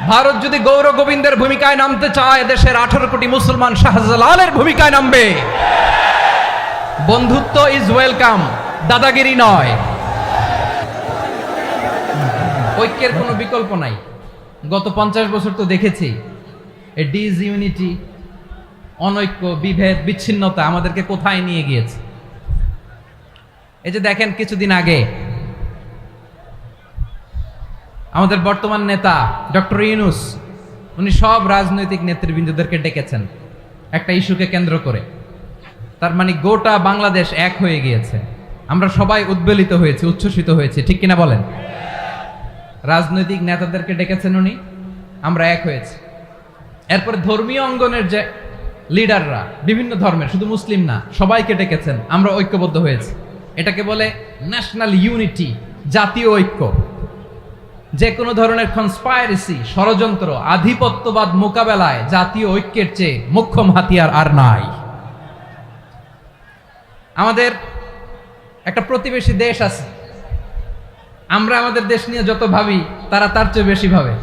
ভারত যদি গৌর গোবিন্দের ভূমিকায় নামতে চায়, দেশের 18 কোটি মুসলমান শাহজালালের ভূমিকায় নামবে। বন্ধুত্ব ইজ ওয়েলকাম, দাদাগিরি নয়। ঐক্যের কোনো বিকল্প নাই। গত 50 বছর তো দেখেছি এ ডিসইউনিটি, অনৈক্য, বিভেদ, বিচ্ছিন্নতা আমাদেরকে কোথায় নিয়ে গিয়েছে। এই যে দেখেন, কিছুদিন আগে আমাদের বর্তমান নেতা ডক্টর ইউনূস, উনি সব রাজনৈতিক নেতৃবৃন্দদেরকে ডেকেছেন একটা ইস্যুকে কেন্দ্র করে। তার মানে গোটা বাংলাদেশ এক হয়ে গিয়েছে। আমরা সবাই উদ্বেলিত হয়েছি, উচ্ছ্বসিত হয়েছি, ঠিক কিনা বলেন? রাজনৈতিক নেতাদেরকে ডেকেছেন উনি, আমরা এক হয়েছি। এরপরে ধর্মীয় অঙ্গনের যে লিডাররা, বিভিন্ন ধর্মের, শুধু মুসলিম না, সবাইকে ডেকেছেন, আমরা ঐক্যবদ্ধ হয়েছি। এটাকে বলে ন্যাশনাল ইউনিটি, জাতীয় ঐক্য। যে কোনো ধরনের কনস্পাইরেসি, ষড়যন্ত্র, আধিপত্যবাদ মোকাবেলায় জাতীয় ঐক্যের চেয়ে মোক্ষম হাতিয়ার আর নাই। আমাদের একটা প্রতিবেশী দেশ আছে, আমরা আমাদের দেশ নিয়ে যত ভাবি তারা তার চেয়ে বেশি ভাবে।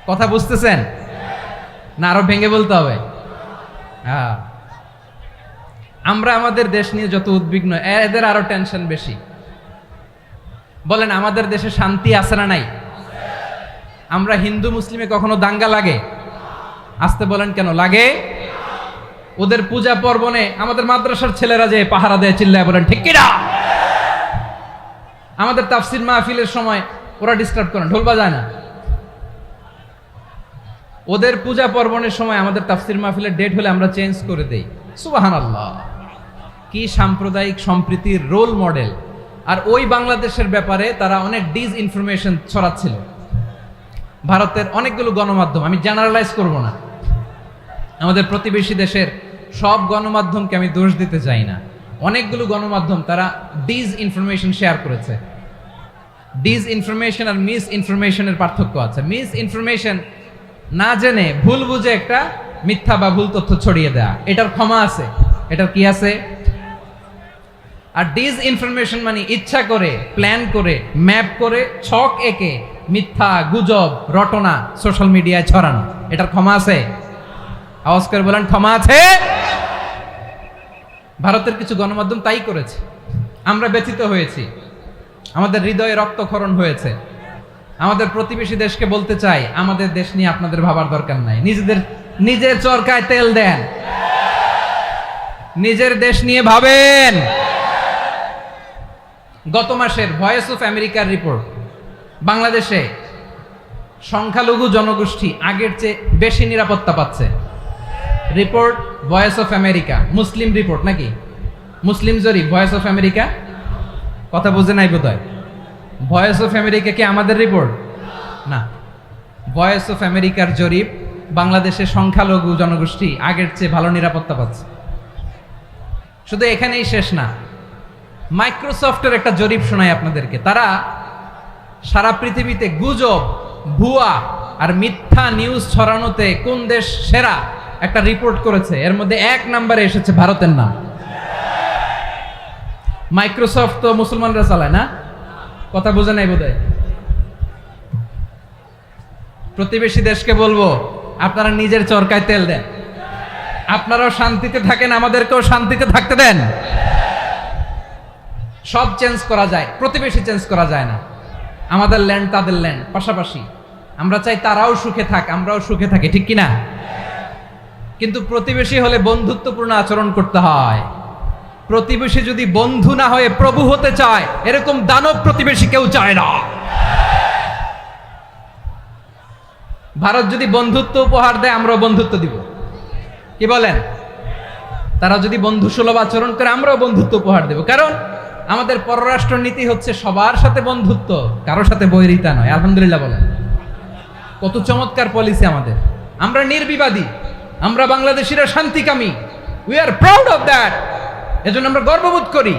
কথা বুঝতেছেন না? আরো ভেঙে বলতে হবে। হ্যাঁ, আমরা আমাদের দেশ নিয়ে যত উদ্বিগ্ন, এদের আরো টেনশন বেশি। বলেন, আমাদের দেশে শান্তি আছে না নাই? আমরা হিন্দু মুসলিমে কখনো দাঙ্গা লাগে? আসতে বলেন, কেন লাগে? ওদের পূজা পার্বণে আমাদের মাদ্রাসার ছেলেরা যে পাহারা দেয়, চিল্লায় বলেন ঠিক কিনা? আমাদের তাফসির মাহফিলের সময় ওরা ডিস্টার্ব করে, ঢোল বাজায় না। ওদের পূজা পার্বণের সময় আমাদের তাফসির মাহফিলের ডেট হলে আমরা চেঞ্জ করে দেই। সুবহানাল্লাহ, কি সাম্প্রদায়িক সম্প্রীতির রোল মডেল। আর ওই বাংলাদেশের ব্যাপারে তারা অনেক ডিসইনফরমেশন ছড়াচ্ছিল। ভারতের অনেকগুলো গণমাধ্যম, আমি জেনারেলাইজ করব না, আমাদের প্রতিবেশী দেশের সব গণমাধ্যমকে আমি দোষ দিতে চাই না। অনেকগুলো গণমাধ্যম তারা ডিসইনফরমেশন শেয়ার করেছে। ডিসইনফরমেশন আর মিস ইনফরমেশনের পার্থক্য আছে। মিস ইনফরমেশন না জেনে ভুল বুঝে একটা মিথ্যা বা ভুল তথ্য ছড়িয়ে দেয়া, এটার ক্ষমা আছে, এটার কি আছে। আর ডিসইনফরমেশন মানে ইচ্ছা করে, প্ল্যান করে, ম্যাপ করে, ছক এঁকে মিথ্যা, গুজব, রটনা সোশ্যাল মিডিয়ায় ছড়ানো, এটার ক্ষমা আছে? আওয়াজ করে বলেন, ক্ষমা আছে? ভারতের কিছু গণমাধ্যম তাই করেছে। আমরা ব্যথিত হয়েছি, আমাদের হৃদয়ে রক্তক্ষরণ হয়েছে। আমাদের প্রতিবেশী দেশকে বলতে চাই, আমাদের দেশ নিয়ে আপনাদের ভাবার দরকার নাই। নিজের চরকায় তেল দেন, নিজের দেশ নিয়ে ভাবেন। গত মাসের ভয়েস অফ আমেরিকার রিপোর্ট, বাংলাদেশে সংখ্যালঘু জনগোষ্ঠী আগের চেয়ে বেশি নিরাপত্তা পাচ্ছে। Report voice of America, Muslim report নাকি? মুসলিম জরিপ, ভয়েস অফ আমেরিকা। কথা বুঝে নাই বোধহয়। ভয়েস অফ আমেরিকা কি আমাদের রিপোর্ট? না, ভয়েস অফ আমেরিকার জরিপ, বাংলাদেশের সংখ্যালঘু জনগোষ্ঠী আগের চেয়ে ভালো নিরাপত্তা পাচ্ছে। শুধু এখানেই শেষ না, মাইক্রোসফটের একটা জরিপ শোনাই আপনাদেরকে। তারা সারা পৃথিবীতে গুজব, ভুয়া আর মিথ্যা নিউজ ছড়ানোতে কোন দেশ সেরা একটা রিপোর্ট করেছে। এর মধ্যে 1 নম্বরে এসেছে ভারতের নাম। মাইক্রোসফট তো মুসলমানরা চালায় না? কথা বোঝে নাই বোধহয়। প্রতিবেশী দেশকে বলবো, আপনারা নিজের চরকায় তেল দেন, আপনারাও শান্তিতে থাকেন, আমাদেরকেও শান্তিতে থাকতে দেন। সব চেঞ্জ করা যায়, প্রতিবেশী চেঞ্জ করা যায় না। আমাদের ল্যান্ড তাদের ল্যান্ড, পাশাপাশি। আমরা চাই তারাও সুখে থাক, আমরাও সুখে থাকি, ঠিক কিনা? কিন্তু প্রতিবেশী হলে বন্ধুত্বপূর্ণ আচরণ করতে হয়। প্রতিবেশী যদি বন্ধু না হয়ে প্রভু হতে চায়, এরকম দানব প্রতিবেশী কেউ চায় না। ভারত যদি বন্ধুত্ব উপহার দেয়, আমরাও বন্ধুত্ব দিব। কি বলেন? তারা যদি বন্ধু সুলভ আচরণ করে, আমরাও বন্ধুত্ব উপহার দেব। কারণ আমাদের পররাষ্ট্র নীতি হচ্ছে সবার সাথে বন্ধুত্ব, কারোর সাথে বৈরিতা নয়। আলহামদুলিল্লাহ বলেন, কত চমৎকার পলিসি আমাদের। আমরা নির্বিবাদী, আমরা বাংলাদেশিরা শান্তিকামী। We are proud of that. এজন্য আমরা গর্ববোধ করি।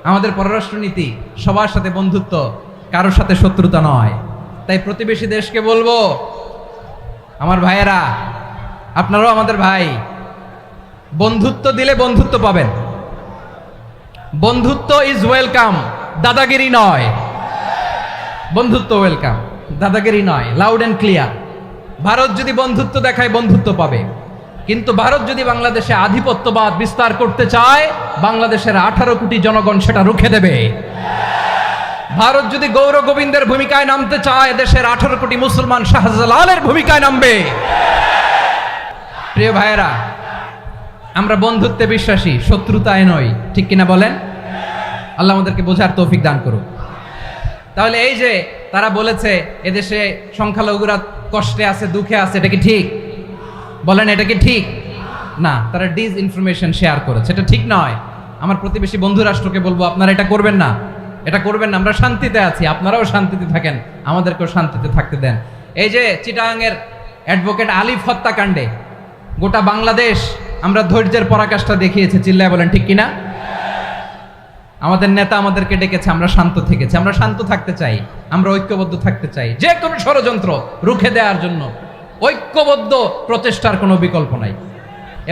আমাদের পররাষ্ট্র নীতি সবার সাথে বন্ধুত্ব, কারোর সাথে শত্রুতা নয়। তাই প্রতিবেশী দেশকে বলবো, আমার ভাইয়েরা, আপনারাও আমাদের ভাই। বন্ধুত্ব দিলে বন্ধুত্ব পাবেন। বন্ধুত্ব ইজ ওয়েলকাম, দাদাগিরি নয়। বন্ধুত্ব ওয়েলকাম। দাদাগিরি নয়, লাউড অ্যান্ড ক্লিয়ার। ভারত যদি বন্ধুত্ব দেখায় বন্ধুত্ব পাবে, কিন্তু ভারত যদি বাংলাদেশে আধিপত্যবাদ বিস্তার করতে চায়, বাংলাদেশের 18 কোটি জনগণ সেটা রুখে দেবে। ভারত যদি গৌর গোবিন্দের ভূমিকায় নামতে চায়, দেশের 18 কোটি মুসলমান শাহজালালের ভূমিকায় নামবে। প্রিয় ভাইয়েরা, আমরা বন্ধুত্বে বিশ্বাসী, শত্রুতায় নয়, ঠিক কিনা বলেন? আল্লাহ আমাদেরকে বোঝার তৌফিক দান করুক। তাহলে এই যে তারা বলেছে এদেশে সংখ্যালঘুরা কষ্টে আছে, দুঃখে আছে, এটা কি ঠিক? বলেন, এটা কি ঠিক? না, তারা ডিস ইনফরমেশন শেয়ার করেছে, এটা ঠিক নয়। আমার প্রতিবেশী বন্ধু রাষ্ট্রকে বলবো, আপনারা এটা করবেন না, এটা করবেন না। আমরা শান্তিতে আছি, আপনারাও শান্তিতে থাকেন, আমাদেরকেও শান্তিতে থাকতে দেন। এই যে চিটাগাংয়ের অ্যাডভোকেট আলিফ হত্যাকাণ্ডে গোটা বাংলাদেশ আমরা ধৈর্যের পরাকাষ্ঠা দেখিয়েছে, চিল্লায় বলেন ঠিক কিনা? আমাদের নেতা আমাদেরকে ডেকেছে, আমরা শান্ত থেকেছি। আমরা শান্ত থাকতে চাই, আমরা ঐক্যবদ্ধ থাকতে চাই। যে কোনো ষড়যন্ত্র রুখে দেওয়ার জন্য ঐক্যবদ্ধ প্রচেষ্টার কোনো বিকল্প নাই।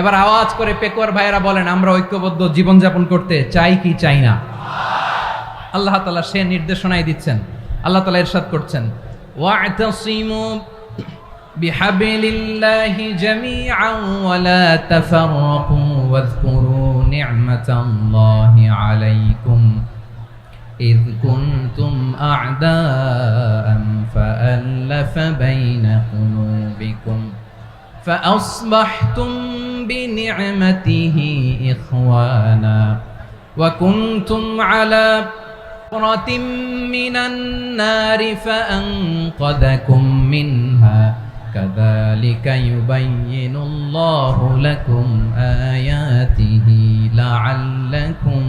এবার আওয়াজ করে পেকুয়ার ভাইয়েরা বলেন, আমরা ঐক্যবদ্ধ জীবনযাপন করতে চাই কি চাই না? আল্লাহ তাআলা সে নির্দেশনাই দিচ্ছেন। আল্লাহ তাআলা ইরশাদ করছেন, ওয়া'তাসিমু বিহাবিলিল্লাহি জামিআন ওয়া লা তাফাররাকু ওয়াযকুরু নি'মাতাল্লাহি আলাইকুম إذ كنتم أعداء فألف بين قلوبكم فأصبحتم بنعمته إخوانا وكنتم على حفرة من النار فأنقذكم منها كذلك يبين الله لكم آياته لعلكم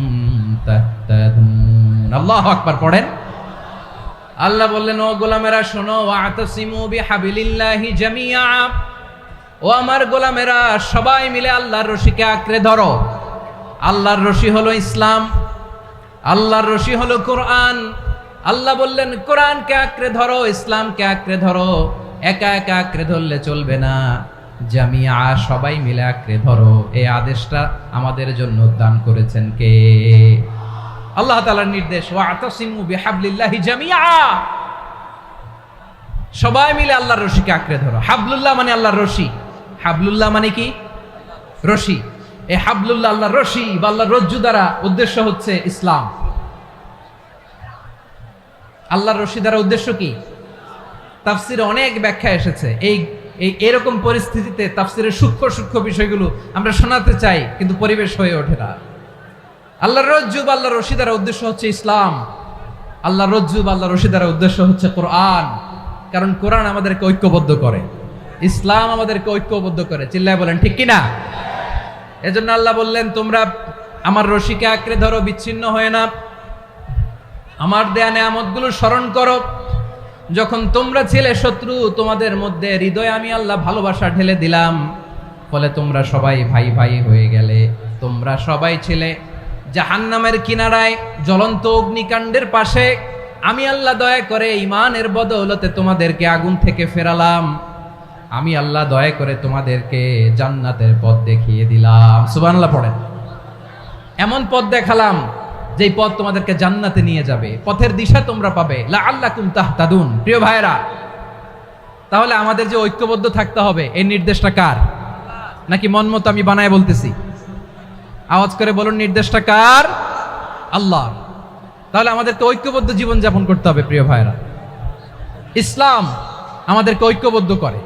تهتدون আল্লাহু আকবার পড়েন। আল্লাহ বললেন, ও গোলামেরা শোনো, ওয়া'তাসিমু বিহাবিলিল্লাহি জামিআ, ও আমার গোলামেরা সবাই মিলে আল্লাহর রশিকে আঁকড়ে ধরো। আল্লাহর রশি হলো ইসলাম, আল্লাহর রশি হলো কোরআন। আল্লাহ বললেন, কোরআনকে আঁকড়ে ধরো, ইসলামকে আঁকড়ে ধরো। একা একা আঁকড়ে ধরলে চলবে না, জামিআ সবাই মিলে আঁকড়ে ধরো। এই আদেশটা আমাদের জন্য দান করেছেন কে? আল্লাহ তাআলার নির্দেশ, ওয়া'তাসিমু বিহাবলিল্লাহি জামিআ, সবাই মিলে আল্লাহর রশিকে আঁকড়ে ধরো। হাবলুল্লাহ মানে আল্লাহর রশি। হাবলুল্লাহ মানে কি? রশি। এই হাবলুল্লাহ আল্লাহর রশি বা আল্লাহর রজ্জু দ্বারা উদ্দেশ্য হচ্ছে ইসলাম। আল্লাহর রশি দ্বারা উদ্দেশ্য কি? তাফসিরে অনেক ব্যাখ্যা এসেছে। এরকম পরিস্থিতিতে তাফসিরের সূক্ষ্ম সূক্ষ্ম বিষয়গুলো আমরা শোনাতে চাই, কিন্তু পরিবেশ হয়ে ওঠে না। আল্লাহর রজ্জু বা আল্লাহর রশি দ্বারা উদ্দেশ্য হচ্ছে ইসলাম। আল্লাহর রজ্জু বা আল্লাহর রশি দ্বারা উদ্দেশ্য হচ্ছে কোরআন। কারণ কোরআন আমাদেরকে ঐক্যবদ্ধ করে, ইসলাম আমাদেরকে ঐক্যবদ্ধ করে। চিল্লায় বলেন ঠিক কিনা? এজন্য আল্লাহ বললেন, তোমরা আমার রশিকে আঁকড়ে ধরো, বিচ্ছিন্ন হয়ে না। আমার দেয়া নেয়ামতগুলো স্মরণ করো। যখন তোমরা ছিলে শত্রু, তোমাদের মধ্যে হৃদয়ে আমি আল্লাহ ভালোবাসা ঢেলে দিলাম, ফলে তোমরা সবাই ভাই ভাই হয়ে গেলে। তোমরা সবাই ছিলে জাহান্নামের কিনারায়, জ্বলন্ত অগ্নিকাণ্ডের পাশে। আমি আল্লাহ দয়া করে ঈমানের বদৌলতে তোমাদেরকে আগুন থেকে ফেরালাম। আমি আল্লাহ দয়া করে তোমাদেরকে জান্নাতের পথ দেখিয়ে দিলাম। সুবহানাল্লাহ পড়েন। এমন পথ দেখালাম যেই পথ তোমাদেরকে জান্নাতে নিয়ে যাবে, পথের দিশা তোমরা পাবে। লাআল্লাকুম তাহতাদুন। প্রিয় ভাইরা, তাহলে আমাদের যে ঐক্যবদ্ধ থাকতে হবে, এই নির্দেশটা কার? নাকি মন মতো আমি বানায় বলতেছি? আওয়াজ করে বলুন, নির্দেশটা কার? আল্লাহ। তাহলে আমাদেরকে ঐক্যবদ্ধ জীবন যাপন করতে হবে। প্রিয় ভাইরা, ইসলাম আমাদেরকে ঐক্যবদ্ধ করে।